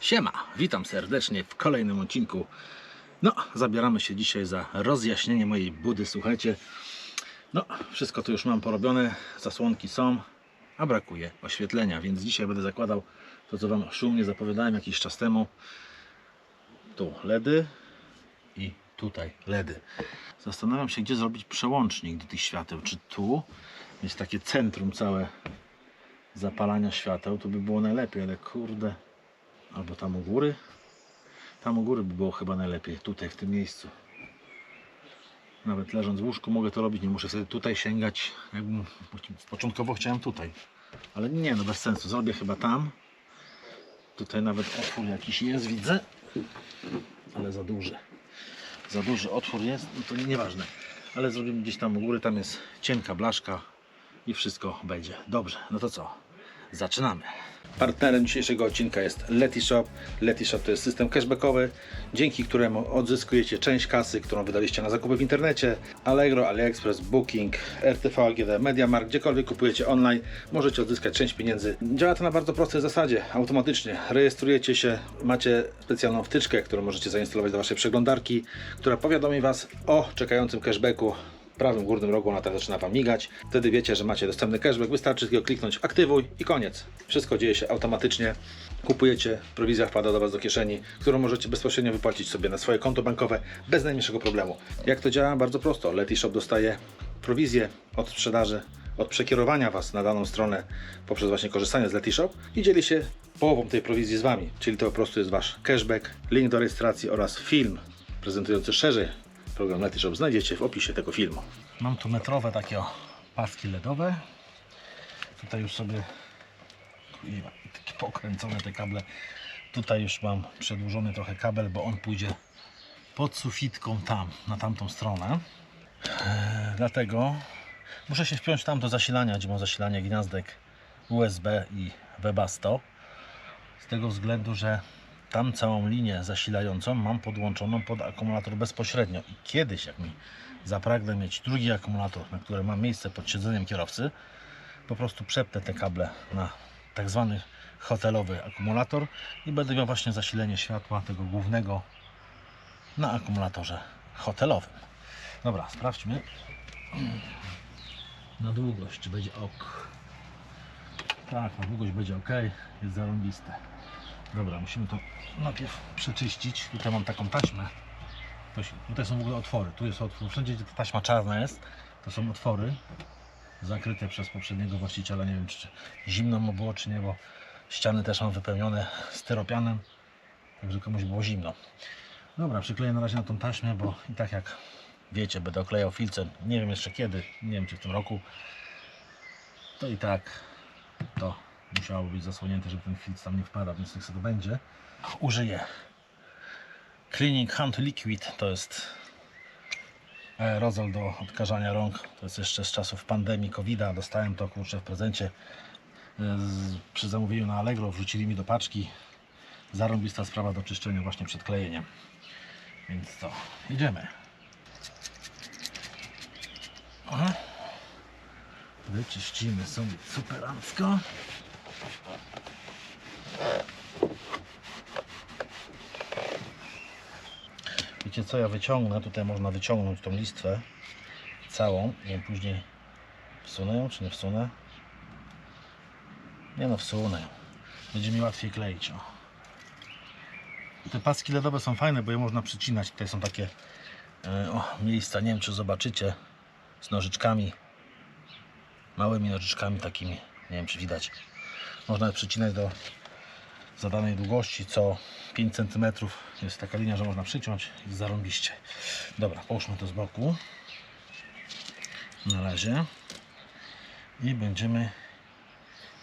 Siema, witam serdecznie w kolejnym odcinku. No, zabieramy się dzisiaj za rozjaśnienie mojej budy. Słuchajcie, no, wszystko tu już mam porobione, zasłonki są, a brakuje oświetlenia, więc dzisiaj będę zakładał to, co Wam szumnie zapowiadałem jakiś czas temu. Tu LEDy i tutaj LEDy. Zastanawiam się, gdzie zrobić przełącznik do tych świateł. Czy tu jest takie centrum całe zapalania świateł? To by było najlepiej, ale kurde... Albo tam u góry. Tam u góry by było chyba najlepiej. Tutaj, w tym miejscu. Nawet leżąc w łóżku mogę to robić. Nie muszę wtedy tutaj sięgać. Jakbym początkowo chciałem tutaj. Ale nie, no bez sensu. Zrobię chyba tam. Tutaj nawet otwór jakiś jest, widzę. Ale za duży. Za duży otwór jest. No to nieważne. Ale zrobimy gdzieś tam u góry. Tam jest cienka blaszka. I wszystko będzie dobrze. No to co? Zaczynamy. Partnerem dzisiejszego odcinka jest Letishop. Letishop to jest system cashbackowy, dzięki któremu odzyskujecie część kasy, którą wydaliście na zakupy w internecie. Allegro, AliExpress, Booking, RTV, AGD, MediaMarkt, gdziekolwiek kupujecie online, możecie odzyskać część pieniędzy. Działa to na bardzo prostej zasadzie, automatycznie. Rejestrujecie się, macie specjalną wtyczkę, którą możecie zainstalować do waszej przeglądarki, która powiadomi Was o czekającym cashbacku. W prawym górnym rogu ona tak zaczyna Wam migać. Wtedy wiecie, że macie dostępny cashback. Wystarczy tylko kliknąć aktywuj i koniec. Wszystko dzieje się automatycznie. Kupujecie, prowizja wpada do Was do kieszeni, którą możecie bezpośrednio wypłacić sobie na swoje konto bankowe bez najmniejszego problemu. Jak to działa? Bardzo prosto. Letishop dostaje prowizję od sprzedaży, od przekierowania Was na daną stronę poprzez właśnie korzystanie z Letishop i dzieli się połową tej prowizji z Wami. Czyli to po prostu jest Wasz cashback, link do rejestracji oraz film prezentujący szerzej program Letishop znajdziecie w opisie tego filmu. Mam tu metrowe takie paski LEDowe. Tutaj już sobie takie pokręcone te kable. Tutaj już mam przedłużony trochę kabel, bo on pójdzie pod sufitką tam, na tamtą stronę. Dlatego muszę się wpiąć tam do zasilania, gdzie mam zasilanie gniazdek USB i Webasto. Z tego względu, że tam całą linię zasilającą mam podłączoną pod akumulator bezpośrednio i kiedyś, jak mi zapragnę mieć drugi akumulator, na który mam miejsce pod siedzeniem kierowcy, po prostu przepnę te kable na tak zwany hotelowy akumulator i będę miał właśnie zasilenie światła tego głównego na akumulatorze hotelowym. Dobra, sprawdźmy na długość, czy będzie ok. Tak, na długość będzie ok, jest zarąbiste. Dobra, musimy to najpierw przeczyścić. Tutaj mam taką taśmę. Tutaj są w ogóle otwory. Tu jest otwór. Wszędzie, gdzie ta taśma czarna jest, to są otwory zakryte przez poprzedniego właściciela. Nie wiem, czy zimno mu było, czy nie, bo ściany też mam wypełnione styropianem, także komuś było zimno. Dobra, przykleję na razie na tą taśmę, bo i tak jak wiecie, będę oklejał filcem. Nie wiem jeszcze kiedy, nie wiem czy w tym roku. To i tak to musiało być zasłonięte, żeby ten filc tam nie wpadał, więc niech sobie to będzie. Użyję Cleaning Hand Liquid, to jest aerozol do odkażania rąk. To jest jeszcze z czasów pandemii COVID-a. Dostałem to kurczę w prezencie przy zamówieniu na Allegro. Wrzucili mi do paczki. Zarąbista sprawa do czyszczenia właśnie przed klejeniem. Więc co, idziemy. Aha. Wyczyścimy sobie superancko. Wiecie co, ja wyciągnę, tutaj można wyciągnąć tą listwę całą i ją później wsunę ją, czy nie wsunę? Nie no, wsunę ją. Będzie mi łatwiej kleić. O. Te paski LEDowe są fajne, bo je można przycinać. Tutaj są takie miejsca, nie wiem czy zobaczycie, z nożyczkami, małymi nożyczkami takimi, nie wiem czy widać. Można je przycinać do zadanej długości, co 5 cm jest taka linia, że można przyciąć i zarąbiście. Dobra, połóżmy to z boku na razie i będziemy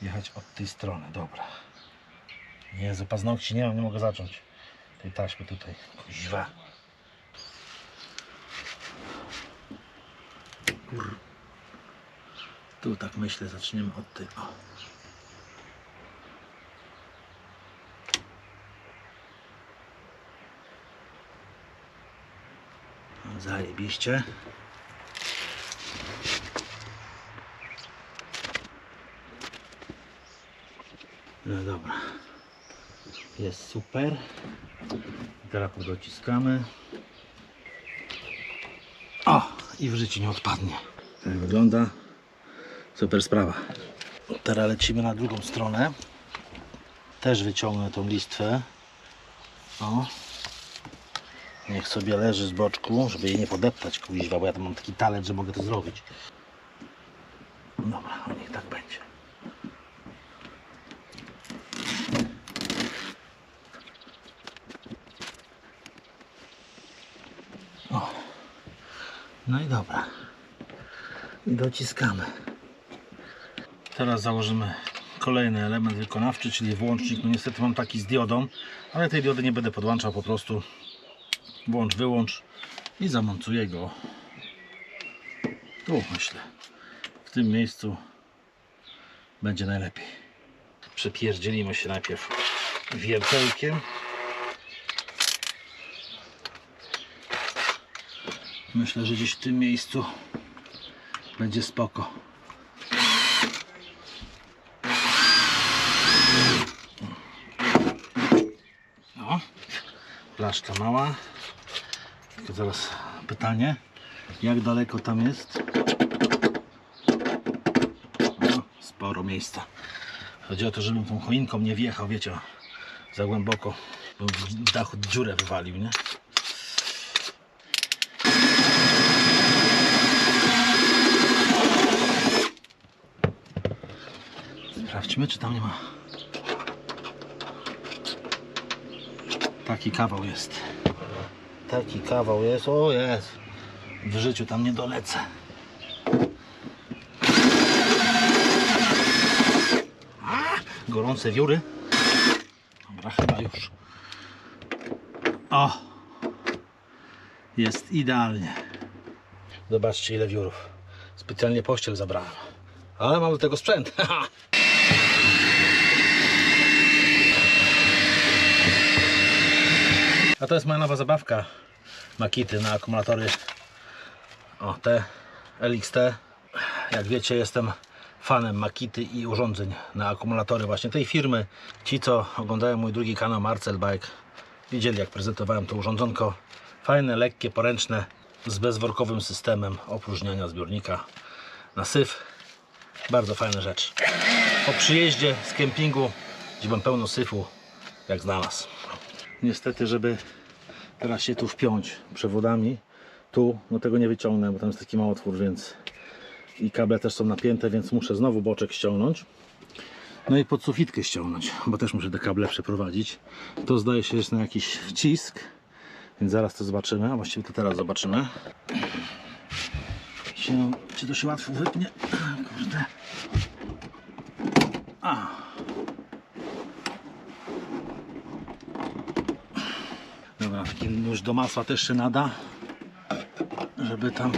jechać od tej strony. Dobra. Jezu, paznokci nie mam, nie mogę zacząć tej taśmy tutaj. Kuźwa. Tu tak myślę, zaczniemy od tej. O. Zajebiście. No dobra. Jest super. Teraz dociskamy. O! I w życiu nie odpadnie. Tak wygląda. Super sprawa. Teraz lecimy na drugą stronę. Też wyciągnę tą listwę. O. Niech sobie leży z boczku, żeby jej nie podeptać, kuźwa, bo ja tam mam taki talent, że mogę to zrobić. Dobra, niech tak będzie. O. No i dobra. I dociskamy. Teraz założymy kolejny element wykonawczy, czyli włącznik. No niestety mam taki z diodą, ale tej diody nie będę podłączał, po prostu włącz, wyłącz i zamontuję go tu, myślę. W tym miejscu będzie najlepiej. Przepierdzielimy się najpierw wiertełkiem. Myślę, że gdzieś w tym miejscu będzie spoko. No, blaszka mała. Tylko zaraz pytanie, jak daleko tam jest? No, sporo miejsca. Chodzi o to, żebym tą choinką nie wjechał, wiecie, za głęboko, bo w dachu dziurę wywalił, nie? Sprawdźmy, czy tam nie ma. Taki kawał jest. Taki kawał jest. O jest. W życiu tam nie dolecę. Gorące wióry. Dobra, chyba już. O! Jest idealnie. Zobaczcie, ile wiórów. Specjalnie pościel zabrałem. Ale mam do tego sprzęt. A to jest moja nowa zabawka. Makity na akumulatory. O, te LXT. Jak wiecie, jestem fanem Makity i urządzeń na akumulatory właśnie tej firmy. Ci, co oglądają mój drugi kanał Marcel Bike, widzieli, jak prezentowałem to urządzonko. Fajne, lekkie, poręczne, z bezworkowym systemem opróżniania zbiornika na syf. Bardzo fajna rzecz. Po przyjeździe z kempingu, gdzie mam pełno syfu, jak znalazł. Niestety, żeby teraz się tu wpiąć przewodami, tu, no tego nie wyciągnę, bo tam jest taki mały otwór, więc i kable też są napięte, więc muszę znowu boczek ściągnąć. No i pod sufitkę ściągnąć, bo też muszę te kable przeprowadzić. To zdaje się, że jest na jakiś wcisk, więc zaraz to zobaczymy, a właściwie to teraz zobaczymy. Czy to się łatwo wypnie? Kurde. A. Dobra, taki nóż do masła też się nada, żeby tam...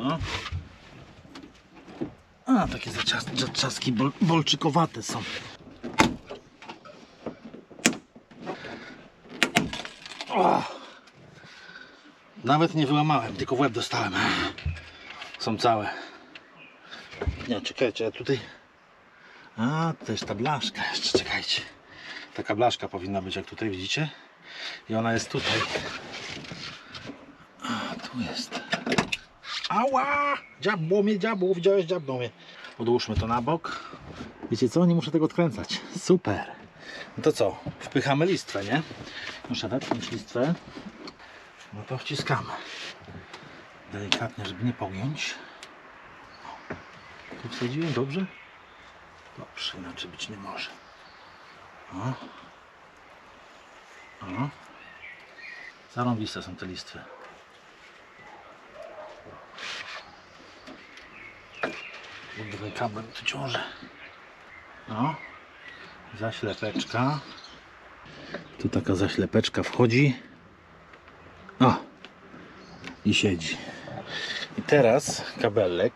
O. A, takie zaczaski bolczykowate są. O. Nawet nie wyłamałem, tylko w łeb dostałem. Są całe. Nie, czekajcie, ja tutaj... A, to jest ta blaszka jeszcze, czekajcie. Taka blaszka powinna być, jak tutaj widzicie. I ona jest tutaj. A, tu jest. Ała! Dziabło mnie, dziabło, widziałeś, dziabło mnie. Odłóżmy to na bok. Wiecie co, nie muszę tego odkręcać. Super. No to co? Wpychamy listwę, nie? Muszę wepchnąć listwę. No to wciskamy. Delikatnie, żeby nie pogiąć. Tu wsadziłem, dobrze? Dobrze, inaczej być nie może. O. O. Zarąbiste są te listwy. Tutaj kabel tu ciąży. No. Zaślepeczka. Tu taka zaślepeczka wchodzi. O. I siedzi. I teraz kabelek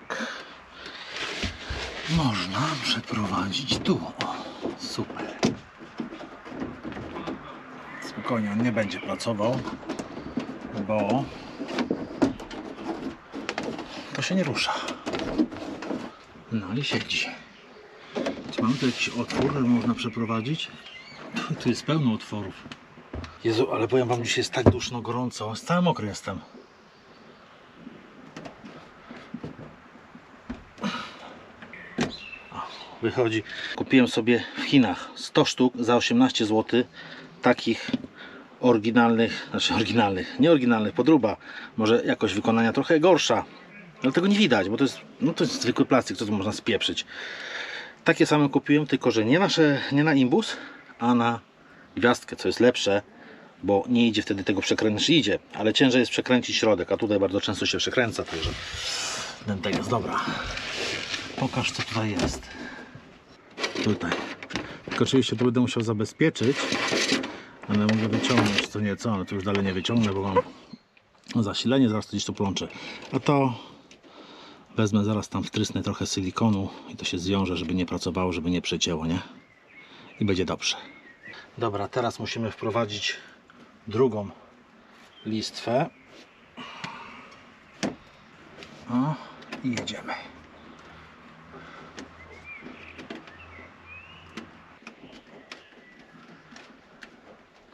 można przeprowadzić tu. O, super. Spokojnie, on nie będzie pracował, bo to się nie rusza. No i siedzi. Mam tu jakiś otwór, że można przeprowadzić. Tu jest pełno otworów. Jezu, ale powiem wam, dzisiaj jest tak duszno, gorąco. Cały mokry jestem. Wychodzi. Kupiłem sobie w Chinach 100 sztuk za 18 zł. Takich oryginalnych, nie oryginalnych, podróba. Może jakość wykonania trochę gorsza. Ale tego nie widać, bo to jest zwykły plastik, co tu można spieprzyć. Takie same kupiłem, tylko że nie na imbus, a na gwiazdkę, co jest lepsze, bo nie idzie wtedy tego przekręcić, idzie, ale ciężej jest przekręcić środek, a tutaj bardzo często się przekręca, także ten tego jest dobra. Pokaż, co tutaj jest. Tutaj. Tylko oczywiście to będę musiał zabezpieczyć, ale mogę wyciągnąć to nieco, ale to już dalej nie wyciągnę, bo mam zasilenie, zaraz to gdzieś to plączę. A to wezmę, zaraz tam wtrysnę trochę silikonu i to się zwiąże, żeby nie pracowało, żeby nie przecięło, nie? I będzie dobrze. Dobra, teraz musimy wprowadzić drugą listwę. O, i jedziemy.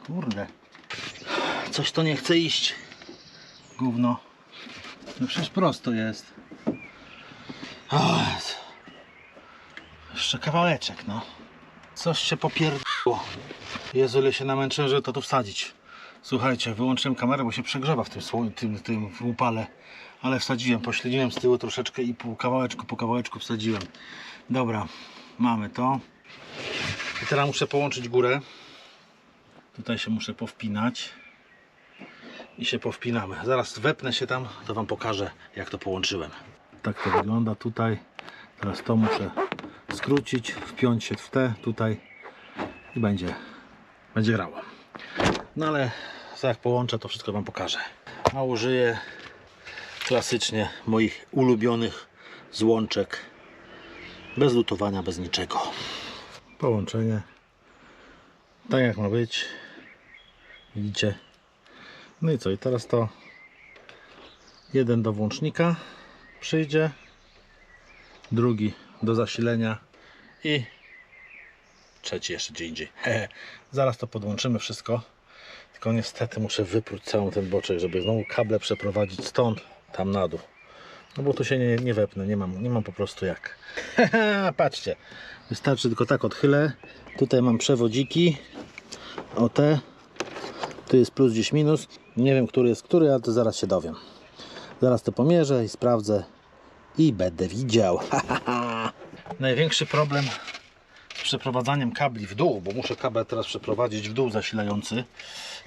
Kurde. Coś to nie chce iść. Gówno. No przecież prosto jest. O, jeszcze kawałeczek, no. Coś się popierdło. Jezu, ile się namęczyłem, żeby to tu wsadzić. Słuchajcie, wyłączyłem kamerę, bo się przegrzewa w tym upale. Ale wsadziłem, pośledziłem z tyłu troszeczkę i po kawałeczku wsadziłem. Dobra, mamy to. I teraz muszę połączyć górę. Tutaj się muszę powpinać. I się powpinamy. Zaraz wepnę się tam, to wam pokażę, jak to połączyłem. Tak to wygląda tutaj. Teraz to muszę skrócić, wpiąć się w te tutaj i będzie grało. No ale jak połączę, to wszystko wam pokażę. A użyję klasycznie moich ulubionych złączek. Bez lutowania, bez niczego. Połączenie. Tak jak ma być. Widzicie? No i co? I teraz to jeden do włącznika przyjdzie, drugi do zasilenia i trzeci jeszcze gdzie indziej. Zaraz to podłączymy wszystko. Tylko niestety muszę wypróć cały ten boczek, żeby znowu kable przeprowadzić stąd tam na dół. No bo tu się nie wepnę, nie mam po prostu jak. Patrzcie, wystarczy tylko tak odchylę. Tutaj mam przewodziki. O te. Tu jest plus gdzieś minus. Nie wiem, który jest który, ale to zaraz się dowiem. Zaraz to pomierzę i sprawdzę i będę widział. Największy problem z przeprowadzaniem kabli w dół, bo muszę kabel teraz przeprowadzić w dół zasilający.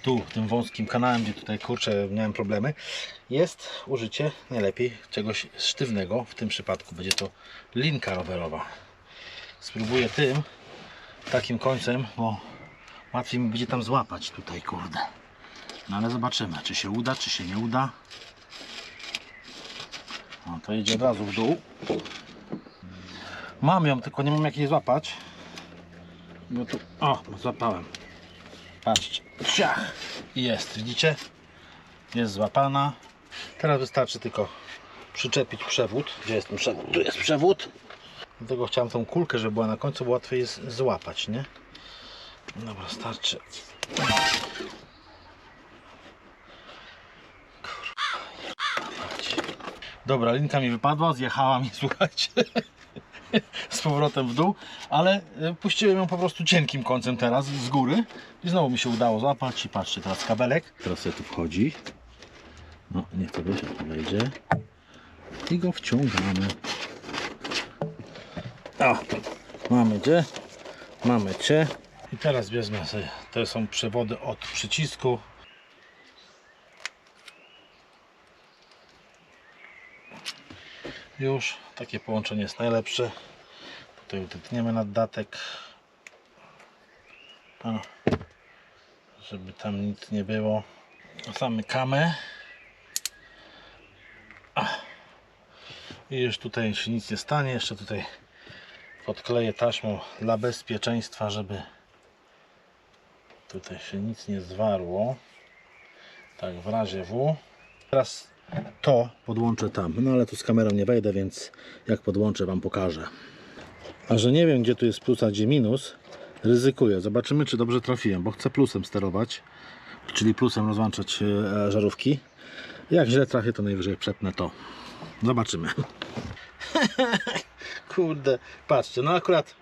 Tu, tym wąskim kanałem, gdzie tutaj kurczę miałem problemy, jest użycie najlepiej czegoś sztywnego. W tym przypadku będzie to linka rowerowa. Spróbuję tym takim końcem, bo łatwiej mi będzie tam złapać tutaj, kurde. No ale zobaczymy, czy się uda, czy się nie uda. No to idzie od razu w dół. Mam ją, tylko nie mam jak jej złapać. Bo tu, o, złapałem. Patrzcie, ciach! Jest, widzicie? Jest złapana. Teraz wystarczy tylko przyczepić przewód. Gdzie jest ten przewód? Tu jest przewód. Dlatego chciałem tą kulkę, żeby była na końcu, bo łatwiej jest złapać, nie? Dobra, starczy. Dobra, linka mi wypadła, zjechała mi, słuchajcie, z powrotem w dół, ale puściłem ją po prostu cienkim końcem teraz z góry i znowu mi się udało złapać i patrzcie, teraz kabelek. Teraz sobie tu wchodzi. No, niech to wejdzie. I go wciągamy. O, mamy cię. I teraz bierzmy sobie, to są przewody od przycisku. Już takie połączenie jest najlepsze. Tutaj utniemy naddatek, żeby tam nic nie było. Zamykamy. I już tutaj się nic nie stanie. Jeszcze tutaj podkleję taśmą dla bezpieczeństwa, żeby tutaj się nic nie zwarło. Tak w razie W. Teraz to podłączę tam, no ale tu z kamerą nie wejdę, więc jak podłączę wam pokażę. A że nie wiem, gdzie tu jest plus, a gdzie minus, ryzykuję. Zobaczymy, czy dobrze trafiłem, bo chcę plusem sterować, czyli plusem rozłączać żarówki. Jak źle trafię, to najwyżej przepnę to. Zobaczymy. Kurde, patrzcie, no akurat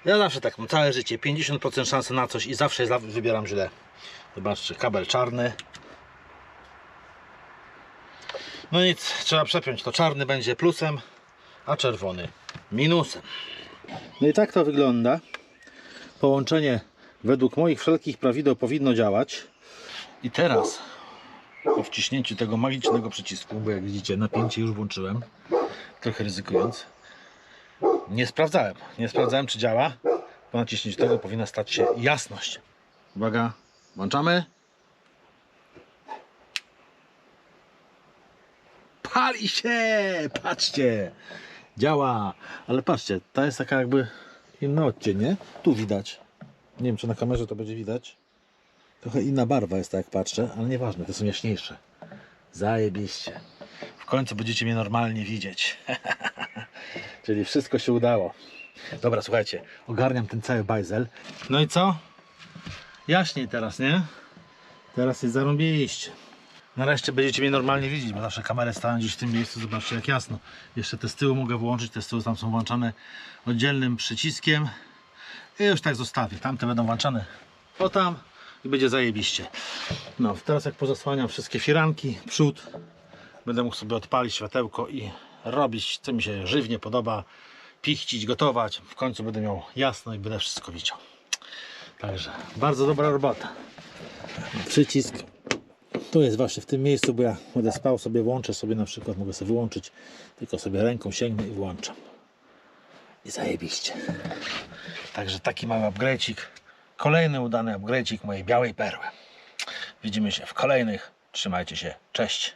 ja zawsze tak mam, całe życie, 50% szansy na coś i zawsze wybieram źle. Zobaczcie, kabel czarny. No nic, trzeba przepiąć, to czarny będzie plusem, a czerwony minusem. No i tak to wygląda. Połączenie według moich wszelkich prawideł powinno działać. I teraz po wciśnięciu tego magicznego przycisku, bo jak widzicie napięcie już włączyłem, trochę ryzykując, nie sprawdzałem czy działa. Po naciśnięciu tego powinna stać się jasność. Uwaga, włączamy. Pali się! Patrzcie! Działa! Ale patrzcie, ta jest taka jakby inny odcień, nie? Tu widać. Nie wiem, czy na kamerze to będzie widać. Trochę inna barwa jest, tak jak patrzę, ale nieważne, te są jaśniejsze. Zajebiście. W końcu będziecie mnie normalnie widzieć. Czyli wszystko się udało. Dobra, słuchajcie, ogarniam ten cały bajzel. No i co? Jaśniej teraz, nie? Teraz jest zarąbiście. Nareszcie będziecie mnie normalnie widzieć, bo zawsze kamerę stałem gdzieś w tym miejscu. Zobaczcie, jak jasno. Jeszcze te z tyłu mogę włączyć, te z tyłu tam są włączane oddzielnym przyciskiem. I już tak zostawię. Tamte będą włączane o tam i będzie zajebiście. No, teraz jak pozasłaniam wszystkie firanki, przód, będę mógł sobie odpalić światełko i robić, co mi się żywnie podoba, pichcić, gotować. W końcu będę miał jasno i będę wszystko widział. Także bardzo dobra robota. Przycisk tu jest właśnie w tym miejscu, bo ja będę spał, sobie włączę sobie, na przykład mogę sobie wyłączyć, tylko sobie ręką sięgnę i włączam. I zajebiście. Także taki mały upgrade'cik. Kolejny udany upgrade'cik mojej białej perły. Widzimy się w kolejnych. Trzymajcie się. Cześć.